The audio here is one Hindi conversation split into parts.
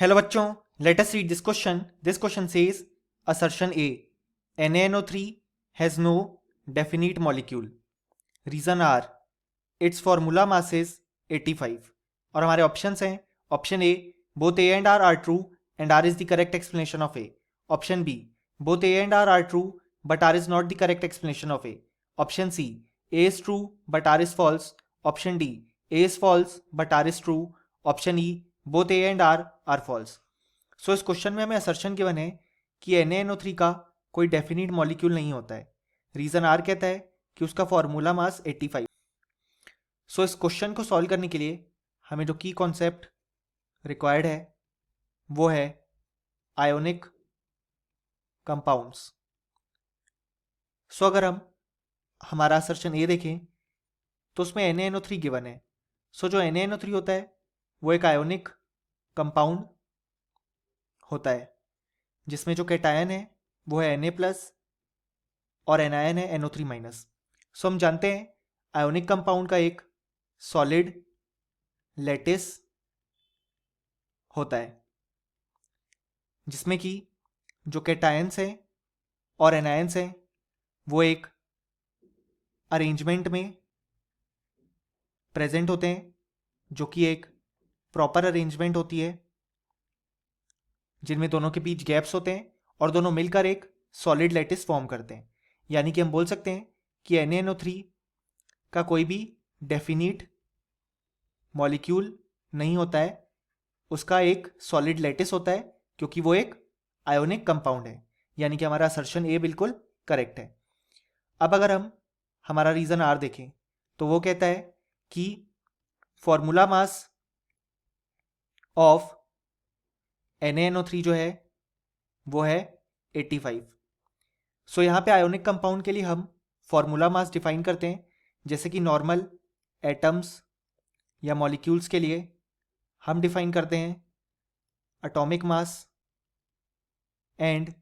हेलो बच्चों, let us read this question. This question says assertion A, NaNO3 has no definite molecule. Reason R, its formula mass is 85. और हमारे ऑप्शंस हैं. Option A, both A and R true and R is the correct explanation of A. Option B, both A and R true but R is not the correct explanation of A. Option C, A is true but R is false. Option D, A is false but R is true. Option E, both A and R false. So इस क्वेश्चन में हमें असर्शन गिवन है कि NaNO3 का कोई डेफिनिट मॉलिक्यूल नहीं होता है. रीजन आर कहता है कि उसका फॉर्मूला मास 85. सो इस क्वेश्चन को सॉल्व करने के लिए हमें जो की कॉन्सेप्ट रिक्वायर्ड है वो है आयोनिक कंपाउंड्स. सो अगर हम हमारा असर्शन ए देखें तो उसमें NaNO3 गिवन है. सो जो NaNO3 होता है वो एक आयोनिक कंपाउंड होता है जिसमें जो कैटायन है वो है Na+ और एनायन है NO3-. सो हम जानते हैं आयोनिक कंपाउंड का एक सॉलिड लैटिस होता है जिसमें कि जो कैटायंस हैं और एनायंस हैं वो एक अरेंजमेंट में प्रेजेंट होते हैं जो कि एक प्रॉपर अरेंजमेंट होती है जिनमें दोनों के बीच गैप्स होते हैं और दोनों मिलकर एक सॉलिड लैटिस फॉर्म करते हैं. यानी कि हम बोल सकते हैं कि NaNO3 का कोई भी डेफिनिट मॉलिक्यूल नहीं होता है, उसका एक सॉलिड लैटिस होता है क्योंकि वो एक आयोनिक कंपाउंड है. यानी कि हमारा असर्शन ए बिल्कुल करेक्ट है. अब अगर हम हमारा रीजन आर देखें तो वो कहता है कि फॉर्मूला मास ऑफ NaNO3 जो है वो है 85. सो यहाँ पे आयोनिक कंपाउंड के लिए हम फॉर्मूला मास डिफाइन करते हैं जैसे कि नॉर्मल एटम्स या मॉलिक्यूल्स के लिए हम डिफाइन करते हैं atomic mass and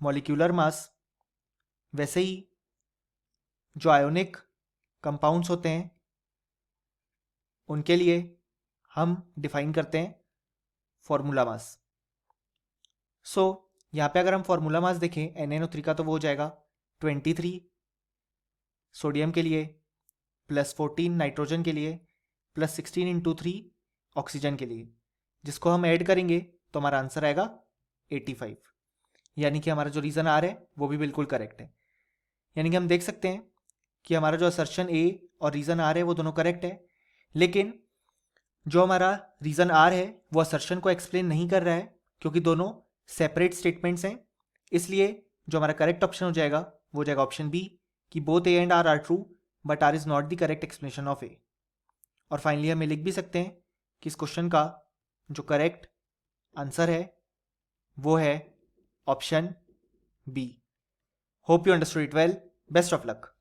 molecular mass. वैसे ही जो आयोनिक कंपाउंड्स होते हैं उनके लिए हम डिफाइन करते हैं फॉर्मूला मास. सो यहाँ पे अगर हम फॉर्मूला मास देखें NaNO3 का तो वो हो जाएगा 23 सोडियम के लिए, +14 नाइट्रोजन के लिए, +16 × 3 ऑक्सीजन के लिए, जिसको हम ऐड करेंगे तो हमारा आंसर आएगा 85. यानी कि हमारा जो रीज़न आर है वो भी बिल्कुल करेक्ट है. यानी कि हम देख सकते हैं कि हमारा जो असर्शन ए और रीज़न आर है वो दोनों करेक्ट है, लेकिन जो हमारा रीज़न आर है वो असर्शन को एक्सप्लेन नहीं कर रहा है क्योंकि दोनों सेपरेट स्टेटमेंट्स हैं. इसलिए जो हमारा करेक्ट ऑप्शन हो जाएगा वो हो जाएगा ऑप्शन बी कि both A and R true but R is not the correct explanation of A. और फाइनली हमें लिख भी सकते हैं कि इस क्वेश्चन का जो करेक्ट आंसर है वो है option B. Hope you understood it well. Best of luck.